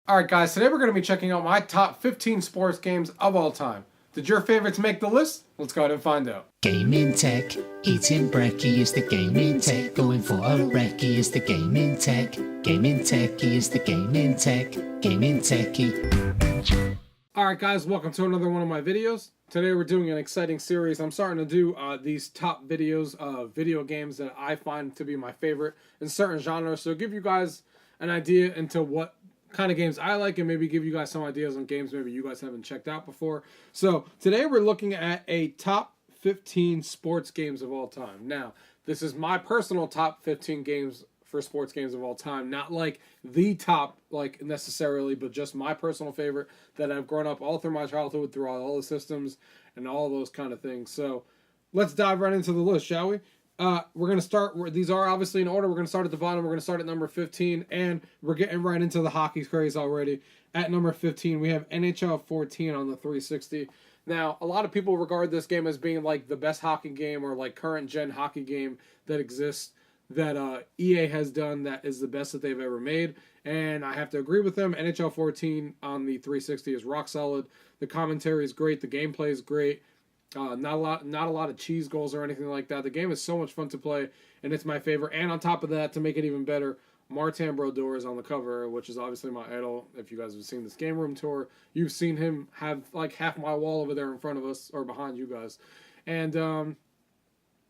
Alright guys, today we're going to be checking out my top 15 sports games of all time. Did your favorites make the list? Let's go ahead and find out. Gaming tech, eating brekkie is the gaming tech. Going for a recce is the gaming tech. Gaming techie is the gaming tech. Gaming techie. Alright guys, welcome to another one of my videos. Today we're doing an exciting series. I'm starting to do these top videos of video games that I find to be my favorite in certain genres. So give you guys an idea into what kind of games I like and maybe give you guys some ideas on games maybe you guys haven't checked out before. So today we're looking at a top 15 sports games of all time. Now, this is my personal top 15 games for sports games of all time, not like the top like necessarily, but just my personal favorite that I've grown up all through my childhood throughout all the systems and all those kind of things. So let's dive right into the list, shall we? We're going to start, these are obviously in order. We're going to start at the bottom. We're going to start at number 15, and we're getting right into the hockey craze already. At number 15, we have NHL 14 on the 360. Now, a lot of people regard this game as being like the best hockey game or like current gen hockey game that exists, that EA has done, that is the best that they've ever made. And I have to agree with them. NHL 14 on the 360 is rock solid. The commentary is great. The gameplay is great. Not a lot of cheese goals or anything like that. The game is so much fun to play, and it's my favorite. And on top of that, to make it even better, Martin Brodeur is on the cover, which is obviously my idol. If you guys have seen this game room tour, you've seen him have like half my wall over there in front of us or behind you guys. And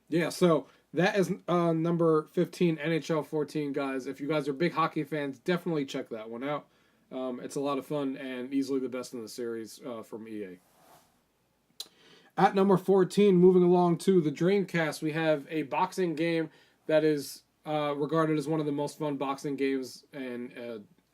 yeah, so that is number 15, NHL 14, guys. If you guys are big hockey fans, definitely check that one out. It's a lot of fun and easily the best in the series from EA. At number 14, moving along to the Dreamcast, we have a boxing game that is regarded as one of the most fun boxing games, and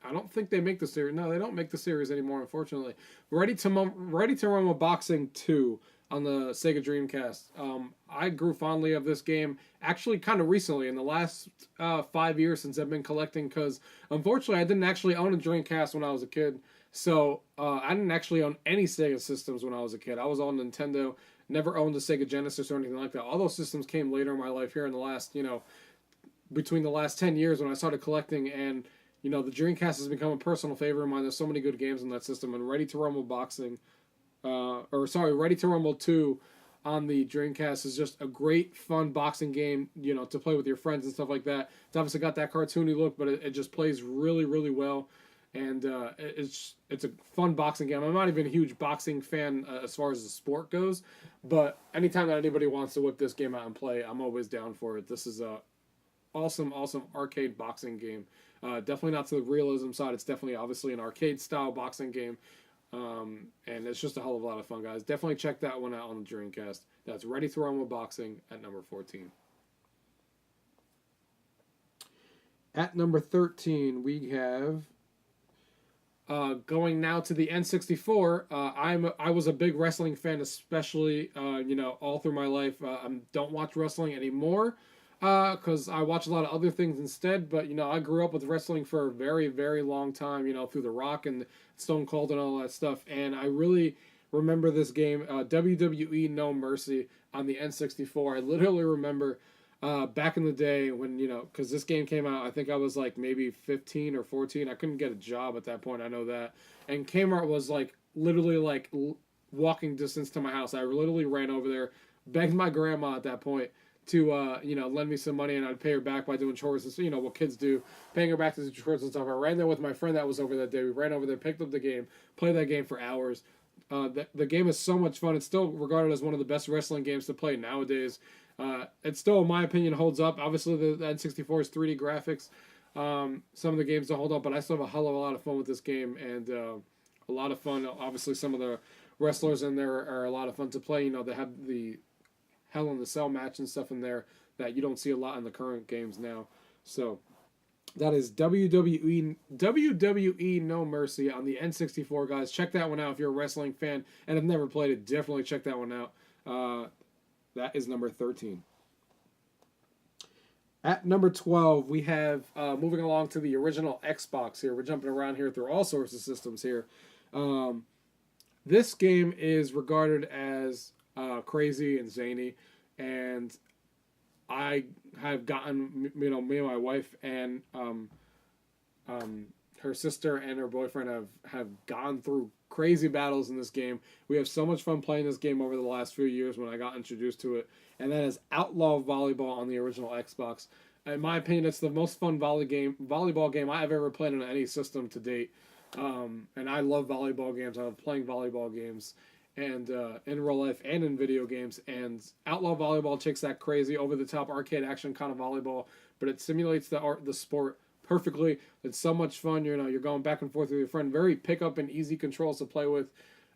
I don't think they make the series. No, they don't make the series anymore, unfortunately. Ready to Rumble Boxing 2 on the Sega Dreamcast. I grew fondly of this game actually kind of recently, in the last 5 years since I've been collecting, because unfortunately I didn't actually own a Dreamcast when I was a kid. So I didn't actually own any Sega systems when I was a kid. I was on Nintendo, never owned a Sega Genesis or anything like that. All those systems came later in my life here in the last, between the last 10 years when I started collecting. And, the Dreamcast has become a personal favorite of mine. There's so many good games in that system. And Ready to Rumble Ready to Rumble 2 on the Dreamcast is just a great, fun boxing game, to play with your friends and stuff like that. It's obviously got that cartoony look, but it just plays really, really well. And it's a fun boxing game. I'm not even a huge boxing fan as far as the sport goes, but anytime that anybody wants to whip this game out and play, I'm always down for it. This is a awesome arcade boxing game. Definitely not to the realism side. It's definitely obviously an arcade style boxing game, and it's just a hell of a lot of fun, guys. Definitely check that one out on the Dreamcast. That's Ready to Rumble Boxing at number 14. At number 13, we have. Going now to the N64, I was a big wrestling fan, especially all through my life. I don't watch wrestling anymore because I watch a lot of other things instead. But I grew up with wrestling for a very, very long time. Through The Rock and Stone Cold and all that stuff. And I really remember this game, WWE No Mercy on the N64. I literally remember. Back in the day when, because this game came out, I think I was like maybe 15 or 14. I couldn't get a job at that point, I know that. And Kmart was like literally like walking distance to my house. I literally ran over there, begged my grandma at that point to, lend me some money, and I'd pay her back by doing chores and, what kids do, paying her back to do chores and stuff. I ran there with my friend that was over that day. We ran over there, picked up the game, played that game for hours. The game is so much fun. It's still regarded as one of the best wrestling games to play nowadays. It still, in my opinion, holds up. Obviously, the N64's 3D graphics. Some of the games don't hold up, but I still have a hell of a lot of fun with this game, and a lot of fun. Obviously, some of the wrestlers in there are a lot of fun to play. They have the Hell in the Cell match and stuff in there that you don't see a lot in the current games now. So that is WWE No Mercy on the N64, guys. Check that one out if you're a wrestling fan and have never played it. Definitely check that one out. That is number 13. At number 12, we have, moving along to the original Xbox here. We're jumping around here through all sorts of systems here. This game is regarded as crazy and zany, and I have gotten, me and my wife and her sister and her boyfriend have gone through crazy battles in this game. We have so much fun playing this game over the last few years when I got introduced to it, and that is Outlaw Volleyball on the original Xbox. In my opinion, it's the most fun volleyball game I've ever played on any system to date. And I love volleyball games. I love playing volleyball games, and in real life and in video games. And Outlaw Volleyball takes that crazy, over-the-top arcade action kind of volleyball, but it simulates the sport perfectly. It's so much fun. You're going back and forth with your friend. Very pick up and easy controls to play with.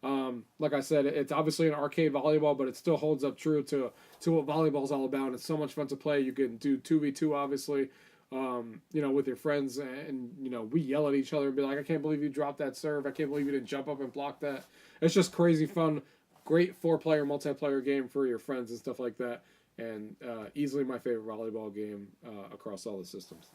Like I said, it's obviously an arcade volleyball, but it still holds up true to what volleyball's all about. It's so much fun to play. You can do 2v2, obviously, with your friends, and we yell at each other and be like, I can't believe you dropped that serve. I can't believe you didn't jump up and block that. It's just crazy fun. Great 4-player multiplayer game for your friends and stuff like that. And easily my favorite volleyball game across all the systems.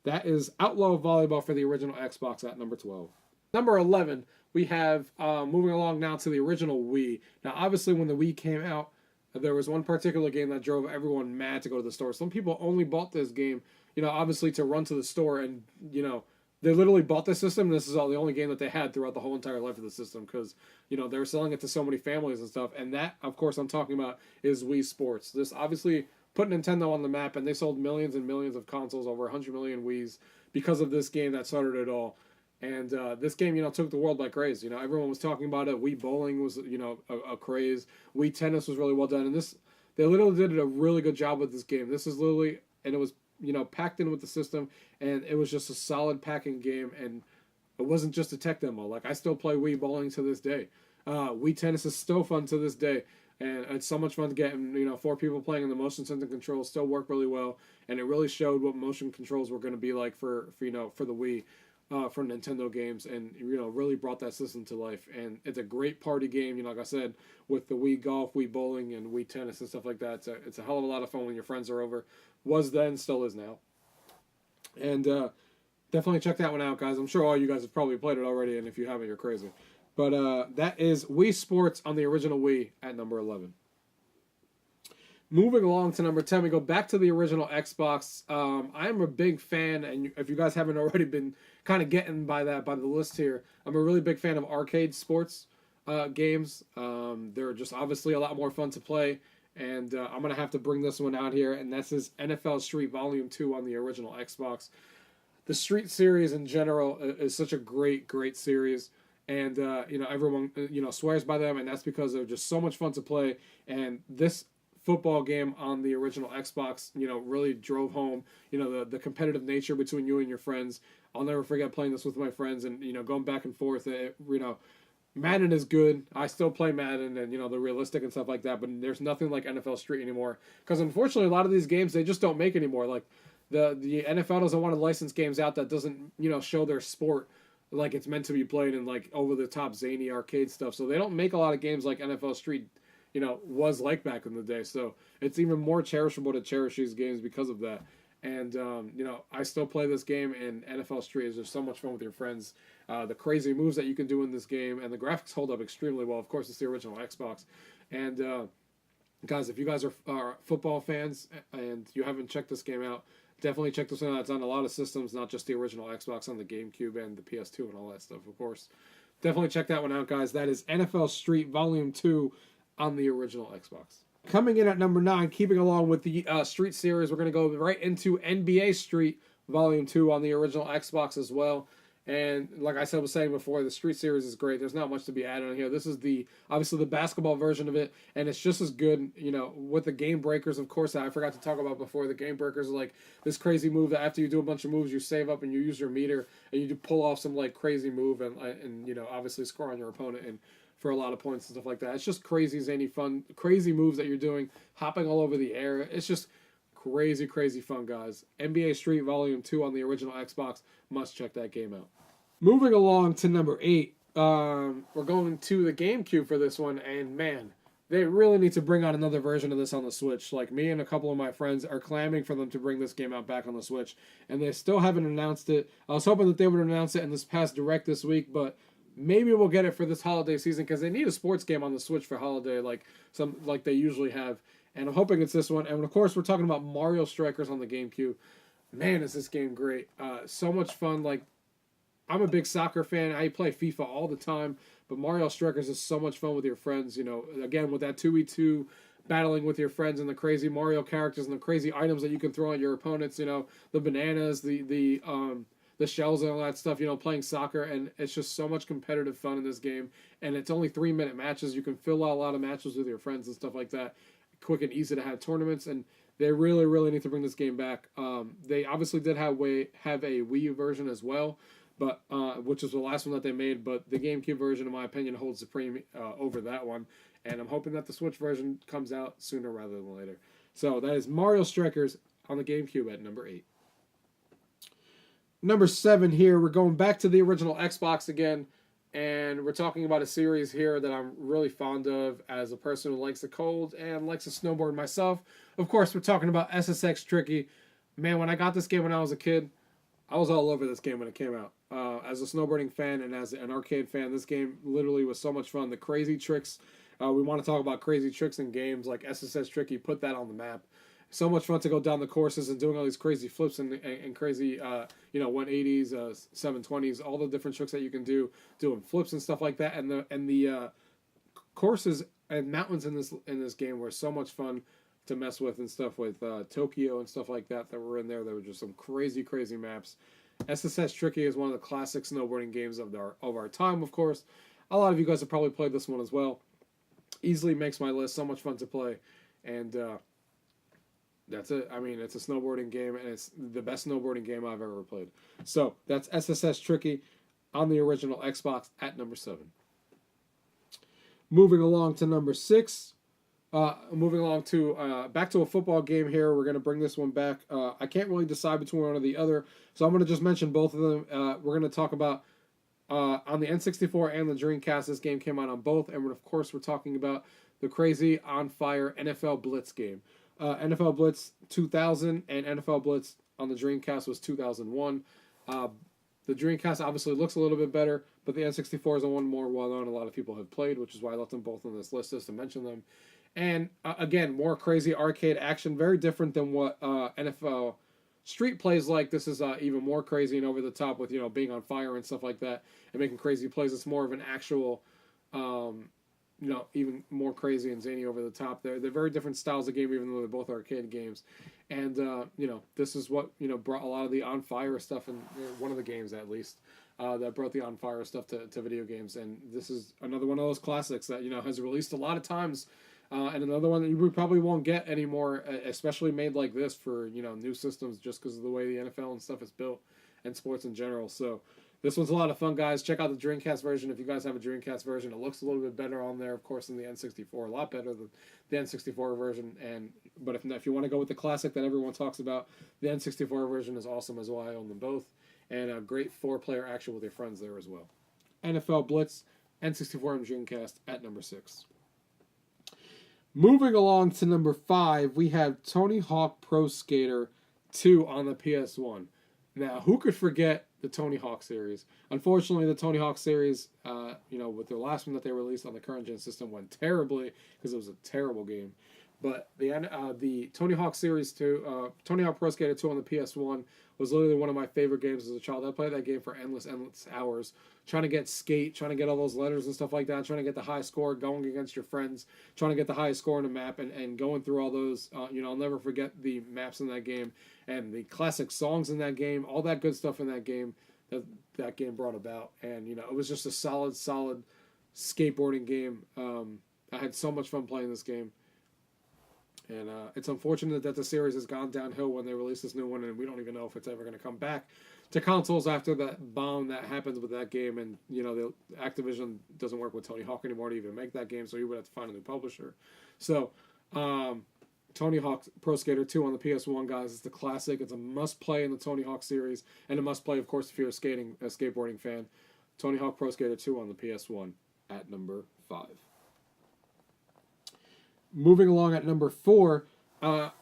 That is Outlaw Volleyball for the original Xbox at number 12. Number 11, we have, moving along now to the original Wii. Now, obviously, when the Wii came out, there was one particular game that drove everyone mad to go to the store. Some people only bought this game, obviously to run to the store, and, they literally bought the system, and this is the only game that they had throughout the whole entire life of the system, because, they were selling it to so many families and stuff, and that, of course, I'm talking about is Wii Sports. This obviously put Nintendo on the map, and they sold millions and millions of consoles, over 100 million Wiis, because of this game that started it all. And this game, took the world by craze. Everyone was talking about it. Wii Bowling was, a craze. Wii Tennis was really well done. And they literally did a really good job with this game. This is literally, and it was, packed in with the system, and it was just a solid packing game, and it wasn't just a tech demo. Like, I still play Wii Bowling to this day. Wii Tennis is still fun to this day. And it's so much fun to get, 4 people playing, and the motion sensing controls still work really well. And it really showed what motion controls were going to be like for the Wii. For Nintendo games, and really brought that system to life. And it's a great party game, like I said, with the Wii Golf, Wii Bowling, and Wii Tennis and stuff like that. It's a hell of a lot of fun when your friends are over. Was then, still is now. And definitely check that one out, guys. I'm sure all you guys have probably played it already, and if you haven't, you're crazy. But that is Wii Sports on the original Wii at number 11. Moving along to number 10, we go back to the original Xbox. I'm a big fan, and if you guys haven't already been kind of getting by the list here, I'm a really big fan of arcade sports games. They're just obviously a lot more fun to play, and I'm going to have to bring this one out here, and this is NFL Street Volume 2 on the original Xbox. The Street series in general is such a great, great series. And, everyone, swears by them, and that's because they're just so much fun to play. And this football game on the original Xbox, really drove home, the competitive nature between you and your friends. I'll never forget playing this with my friends and, going back and forth. Madden is good. I still play Madden and, the realistic and stuff like that, but there's nothing like NFL Street anymore. Because unfortunately, a lot of these games, they just don't make anymore. Like, the NFL doesn't want to license games out that doesn't, show their sport like it's meant to be played in, like, over-the-top zany arcade stuff. So they don't make a lot of games like NFL Street was like back in the day. So it's even more cherishable to cherish these games because of that. And, I still play this game, and NFL Street is just so much fun with your friends. The crazy moves that you can do in this game, and the graphics hold up extremely well. Of course, it's the original Xbox. And, guys, if you guys are football fans and you haven't checked this game out, definitely check this one out. It's on a lot of systems, not just the original Xbox, on the GameCube and the PS2 and all that stuff, of course. Definitely check that one out, guys. That is NFL Street Volume 2 on the original Xbox. Coming in at number 9, keeping along with the Street series, we're going to go right into NBA Street Volume 2 on the original Xbox as well. And like I was saying before, the Street series is great. There's not much to be added on here. This is obviously the basketball version of it, and it's just as good, with the game breakers, of course, that I forgot to talk about before. The game breakers are like this crazy move that after you do a bunch of moves, you save up and you use your meter, and you do pull off some, like, crazy move and obviously score on your opponent and for a lot of points and stuff like that. It's just crazy, zany fun, crazy moves that you're doing, hopping all over the air. It's just crazy, crazy fun, guys. NBA Street Volume 2 on the original Xbox. Must check that game out. Moving along to number 8, we're going to the GameCube for this one, and man, they really need to bring out another version of this on the Switch. Like, me and a couple of my friends are clamoring for them to bring this game out back on the Switch, and they still haven't announced it. I was hoping that they would announce it in this past Direct this week, but maybe we'll get it for this holiday season, because they need a sports game on the Switch for holiday, like they usually have. And I'm hoping it's this one. And of course, we're talking about Mario Strikers on the GameCube. Man, is this game great! So much fun. Like, I'm a big soccer fan. I play FIFA all the time, but Mario Strikers is so much fun with your friends. You know, again with that 2v2 battling with your friends and the crazy Mario characters and the crazy items that you can throw at your opponents. You know, the bananas, the shells and all that stuff. You know, playing soccer, and it's just so much competitive fun in this game. And it's only 3-minute matches. You can fill out a lot of matches with your friends and stuff like that. Quick and easy to have tournaments, and they really, really need to bring this game back. They obviously did have a Wii U version as well, but which is the last one that they made. But the GameCube version, in my opinion, holds supreme over that one. And I'm hoping that the Switch version comes out sooner rather than later. So that is Mario Strikers on the GameCube at number 8. Number 7 here, we're going back to the original Xbox again. And we're talking about a series here that I'm really fond of as a person who likes the cold and likes to snowboard myself. Of course, we're talking about SSX Tricky. Man, when I got this game when I was a kid, I was all over this game when it came out. As a snowboarding fan and as an arcade fan, this game literally was so much fun. The crazy tricks. We want to talk about crazy tricks in games like SSX Tricky. Put that on the map. So much fun to go down the courses and doing all these crazy flips and crazy, 180s, 720s, all the different tricks that you can do, doing flips and stuff like that. And the courses and mountains in this game were so much fun to mess with and stuff with Tokyo and stuff like that were in there. There were just some crazy, crazy maps. SSX Tricky is one of the classic snowboarding games of our time, of course. A lot of you guys have probably played this one as well. Easily makes my list. So much fun to play. And that's it. I mean, it's a snowboarding game, and it's the best snowboarding game I've ever played. So that's SSX Tricky on the original Xbox at number 7. Moving along to number 6. Moving along to back to a football game here. We're going to bring this one back. I can't really decide between one or the other, so I'm going to just mention both of them. We're going to talk about on the N64 and the Dreamcast. This game came out on both, and of course we're talking about the crazy on fire NFL Blitz game. NFL Blitz 2000 and NFL Blitz on the Dreamcast was 2001. The Dreamcast obviously looks a little bit better, but the N64 is the one more well-known a lot of people have played, which is why I left them both on this list just to mention them. And again, more crazy arcade action, very different than what NFL Street plays like. This is even more crazy and over the top with, being on fire and stuff like that and making crazy plays. It's more of an actual... even more crazy and zany over the top. They're very different styles of game, even though they're both arcade games. And, this is what, brought a lot of the on fire stuff in one of the games, at least, that brought the on fire stuff to video games. And this is another one of those classics that, has released a lot of times. And another one that you probably won't get anymore, especially made like this for, new systems, just because of the way the NFL and stuff is built and sports in general. So, this one's a lot of fun, guys. Check out the Dreamcast version if you guys have a Dreamcast version. It looks a little bit better on there, of course, than the N64. A lot better than the N64 version. But if you want to go with the classic that everyone talks about, the N64 version is awesome as well. I own them both. And a great 4-player action with your friends there as well. NFL Blitz, N64 and Dreamcast at number 6. Moving along to number 5, we have Tony Hawk Pro Skater 2 on the PS1. Now, who could forget the Tony Hawk series? Unfortunately, the Tony Hawk series, with the last one that they released on the current gen system went terribly because it was a terrible game. But the Tony Hawk series 2, Tony Hawk Pro Skater 2 on the PS1 was literally one of my favorite games as a child. I played that game for endless hours, trying to get skate, trying to get all those letters and stuff like that, trying to get the high score, going against your friends, trying to get the highest score in a map, and going through all those. I'll never forget the maps in that game and the classic songs in that game, all that good stuff in that game that game brought about. And, it was just a solid skateboarding game. I had so much fun playing this game. And it's unfortunate that the series has gone downhill when they release this new one, and we don't even know if it's ever going to come back to consoles after that bomb that happens with that game. And, the Activision doesn't work with Tony Hawk anymore to even make that game, so you would have to find a new publisher. So, Tony Hawk Pro Skater 2 on the PS1, guys, is the classic. It's a must-play in the Tony Hawk series, and a must-play, of course, if you're a skateboarding fan. Tony Hawk Pro Skater 2 on the PS1 at number 5. Moving along at number 4,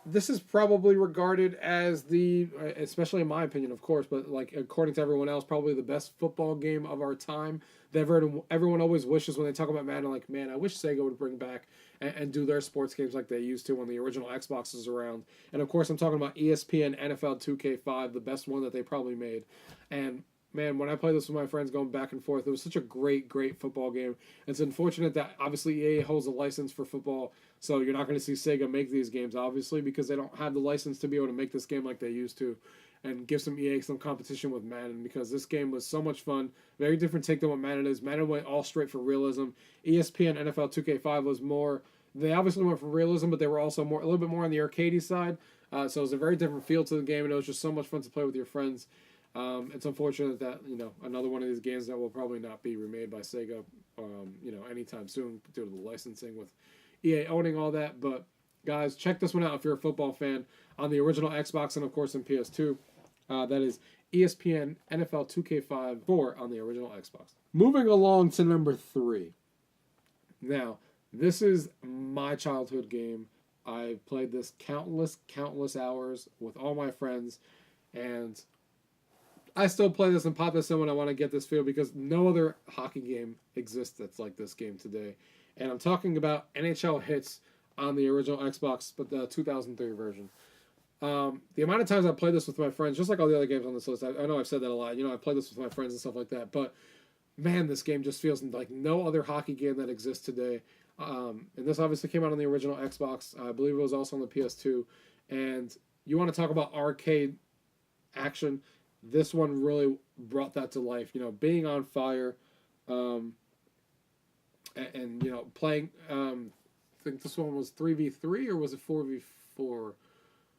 this is probably regarded as especially in my opinion, of course, but like according to everyone else, probably the best football game of our time. Everyone always wishes when they talk about Madden, like, man, I wish Sega would bring back and do their sports games like they used to when the original Xbox was around. And of course, I'm talking about ESPN NFL 2K5, the best one that they probably made. And man, when I played this with my friends going back and forth, it was such a great, great football game. It's unfortunate that obviously EA holds a license for football, so you're not going to see Sega make these games, obviously, because they don't have the license to be able to make this game like they used to and give some EA some competition with Madden, because this game was so much fun. Very different take than what Madden is. Madden went all straight for realism. ESPN NFL 2K5 was more, they obviously went for realism, but they were also more a little bit more on the arcadey side. So it was a very different feel to the game, and it was just so much fun to play with your friends. It's unfortunate that, you know, another one of these games that will probably not be remade by Sega, you know, anytime soon due to the licensing with EA owning all that. But guys, check this one out if you're a football fan on the original Xbox and of course in PS2. That is ESPN NFL 2K5 4 on the original Xbox. Moving along to number 3. Now, this is my childhood game. I played this countless hours with all my friends, and I still play this and pop this in when I want to get this feel, because no other hockey game exists that's like this game today. And I'm talking about NHL Hitz on the original Xbox, but the 2003 version. The amount of times I played this with my friends, just like all the other games on this list, I know I've said that a lot. You know, I played this with my friends and stuff like that, but man, this game just feels like no other hockey game that exists today. And this obviously came out on the original Xbox. I believe it was also on the PS2. And you want to talk about arcade action, this one really brought that to life. You know, being on fire, and you know, playing. I think this one was 3v3 or was it 4v4?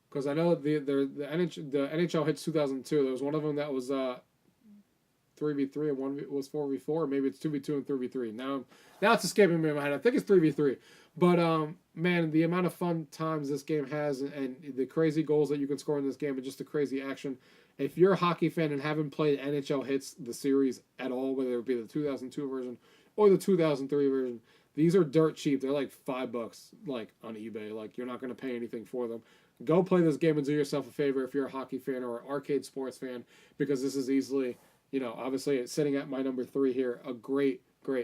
Because I know the NHL Hitz 2002. There was one of them that was 3v3 and one was 4v4. Maybe it's 2v2 and 3v3. Now it's escaping me in my head. I think it's 3v3. But man, the amount of fun times this game has, and the crazy goals that you can score in this game, and just the crazy action. If you're a hockey fan and haven't played NHL Hitz, the series at all, whether it be the 2002 version or the 2003 version, these are dirt cheap. They're like $5, like on eBay. Like, you're not going to pay anything for them. Go play this game and do yourself a favor if you're a hockey fan or an arcade sports fan, because this is easily, you know, obviously it's sitting at my number 3 here, a great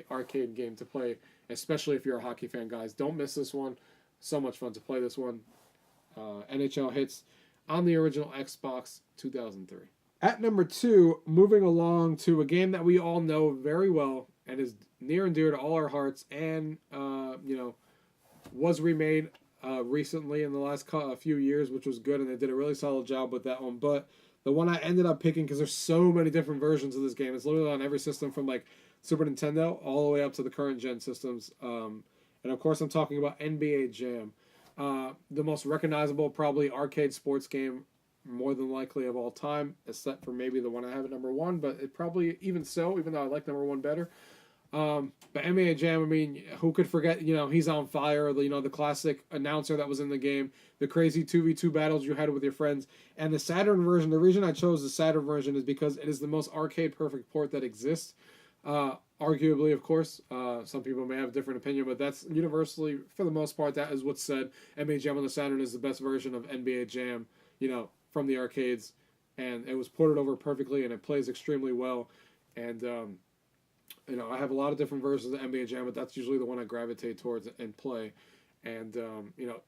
arcade game to play, especially if you're a hockey fan, guys. Don't miss this one. So much fun to play this one. NHL Hitz on the original Xbox 2003. At number 2, moving along to a game that we all know very well and is near and dear to all our hearts, and you know, was remade recently in the last few years, which was good, and they did a really solid job with that one. But the one I ended up picking, because there's so many different versions of this game, it's literally on every system from like Super Nintendo all the way up to the current gen systems. And of course, I'm talking about NBA Jam. The most recognizable, probably, arcade sports game, more than likely, of all time, except for maybe the one I have at number 1, but it probably, even so, even though I like number 1 better. But NBA Jam, I mean, who could forget, you know, He's on Fire, you know, the classic announcer that was in the game, the crazy 2v2 battles you had with your friends, and the Saturn version. The reason I chose the Saturn version is because it is the most arcade perfect port that exists. Arguably, of course, some people may have a different opinion, but that's universally, for the most part, that is what's said. NBA Jam on the Saturn is the best version of NBA Jam, you know, from the arcades, and it was ported over perfectly, and it plays extremely well. And you know, I have a lot of different versions of NBA Jam, but that's usually the one I gravitate towards and play. And you know,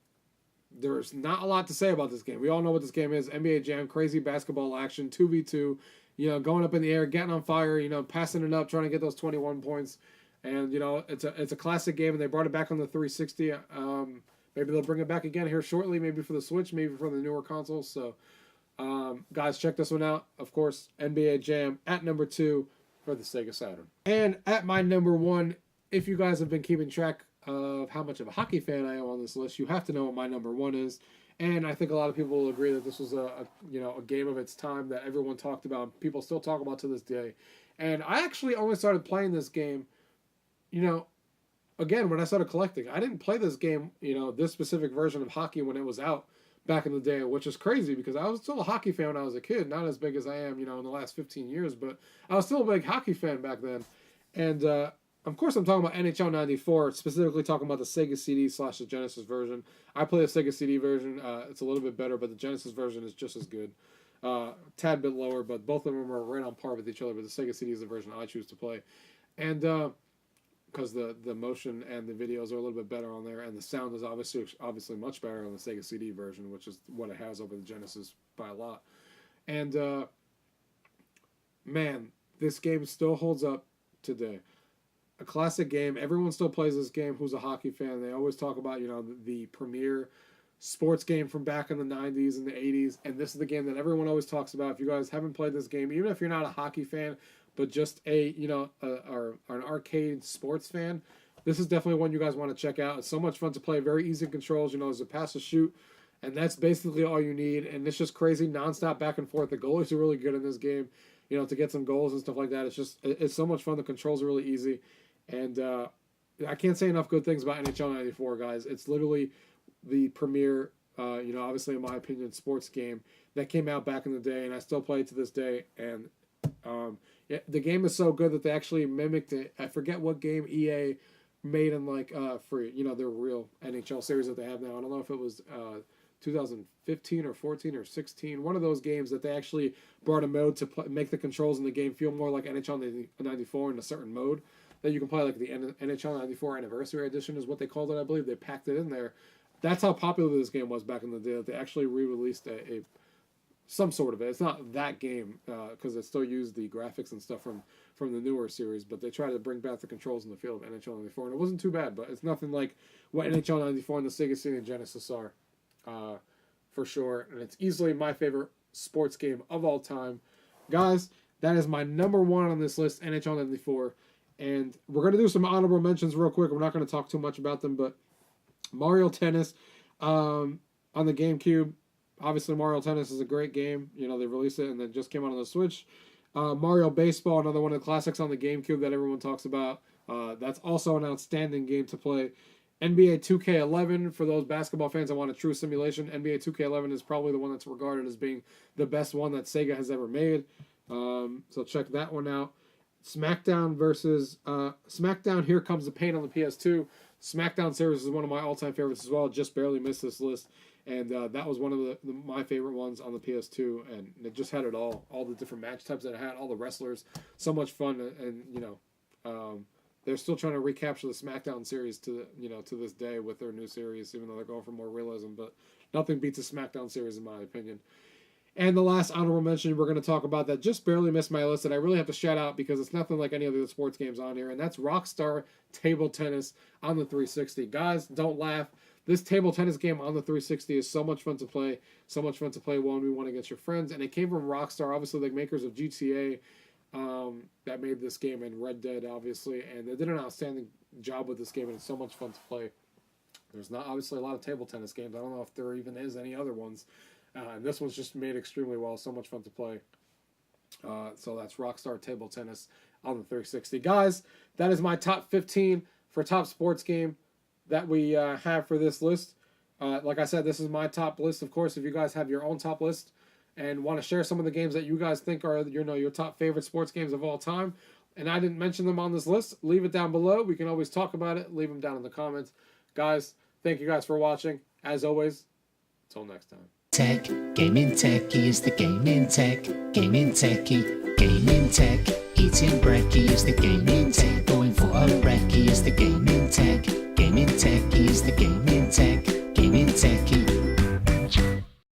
there's not a lot to say about this game. We all know what this game is. NBA Jam, crazy basketball action, 2v2, you know, going up in the air, getting on fire, you know, passing it up, trying to get those 21 points. And, you know, it's a classic game, and they brought it back on the 360. Maybe they'll bring it back again here shortly, maybe for the Switch, maybe for the newer consoles. So, guys, check this one out. Of course, NBA Jam at number 2 for the Sega Saturn. And at my number 1, if you guys have been keeping track of how much of a hockey fan I am on this list, you have to know what my number 1 is. And I think a lot of people will agree that this was a game of its time that everyone talked about, people still talk about to this day. And I actually only started playing this game, you know, again, when I started collecting. I didn't play this game, you know, this specific version of hockey when it was out back in the day, which is crazy because I was still a hockey fan when I was a kid, not as big as I am, you know, in the last 15 years, but I was still a big hockey fan back then. And, of course, I'm talking about NHL 94, specifically talking about the Sega CD / the Genesis version. I play the Sega CD version. It's a little bit better, but the Genesis version is just as good. Tad bit lower, but both of them are right on par with each other, but the Sega CD is the version I choose to play. And because the motion and the videos are a little bit better on there, and the sound is obviously much better on the Sega CD version, which is what it has over the Genesis by a lot. And man, this game still holds up today. A classic game. Everyone still plays this game who's a hockey fan. They always talk about, the premier sports game from back in the 90s and the 80s. And this is the game that everyone always talks about. If you guys haven't played this game, even if you're not a hockey fan, but just or an arcade sports fan, this is definitely one you guys want to check out. It's so much fun to play. Very easy controls. There's a pass to shoot. And that's basically all you need. And it's just crazy, nonstop back and forth. The goalies are really good in this game, to get some goals and stuff like that. It's so much fun. The controls are really easy. And I can't say enough good things about NHL 94, guys. It's literally the premier, obviously, in my opinion, sports game that came out back in the day. And I still play it to this day. And the game is so good that they actually mimicked it. I forget what game EA made in, for, their real NHL series that they have now. I don't know if it was 2015 or 14 or 16, one of those games that they actually brought a mode to make the controls in the game feel more like NHL 94 in a certain mode that you can play, like the NHL 94 Anniversary Edition is what they called it, I believe. They packed it in there. That's how popular this game was back in the day, that they actually re-released some sort of it. It's not that game, because it still used the graphics and stuff from the newer series, but they tried to bring back the controls in the feel of NHL 94, and it wasn't too bad, but it's nothing like what NHL 94 and the Sega CD and Genesis are, for sure, and it's easily my favorite sports game of all time. Guys, that is my number one on this list, NHL 94, and we're going to do some honorable mentions real quick. We're not going to talk too much about them, but Mario Tennis on the GameCube. Obviously, Mario Tennis is a great game. They released it and then just came out on the Switch. Mario Baseball, another one of the classics on the GameCube that everyone talks about. That's also an outstanding game to play. NBA 2K11, for those basketball fans that want a true simulation, NBA 2K11 is probably the one that's regarded as being the best one that Sega has ever made. So check that one out. SmackDown Here Comes the Pain on the PS2. SmackDown series is one of my all-time favorites as well. Just barely missed this list. And that was one of my favorite ones on the PS2. And it just had it all. All the different match types that it had. All the wrestlers. So much fun. And, they're still trying to recapture the SmackDown series to this day with their new series, even though they're going for more realism. But nothing beats the SmackDown series, in my opinion. And the last honorable mention we're going to talk about that just barely missed my list that I really have to shout out because it's nothing like any of the other sports games on here, and that's Rockstar Table Tennis on the 360. Guys, don't laugh. This table tennis game on the 360 is so much fun to play. So much fun to play one-on-one against your friends. And it came from Rockstar, obviously the makers of GTA, that made this game, and Red Dead, obviously. And they did an outstanding job with this game, and it's so much fun to play. There's not obviously a lot of table tennis games. I don't know if there even is any other ones. And this one's just made extremely well. So much fun to play. So that's Rockstar Table Tennis on the 360. Guys, that is my top 15 for top sports game that we have for this list. Like I said, this is my top list. Of course, if you guys have your own top list and want to share some of the games that you guys think are your top favorite sports games of all time, and I didn't mention them on this list, leave it down below. We can always talk about it. Leave them down in the comments. Guys, thank you guys for watching. As always, until next time. Tech, gaming techie is the gaming tech, gaming techie, gaming tech, eating brekkie is the gaming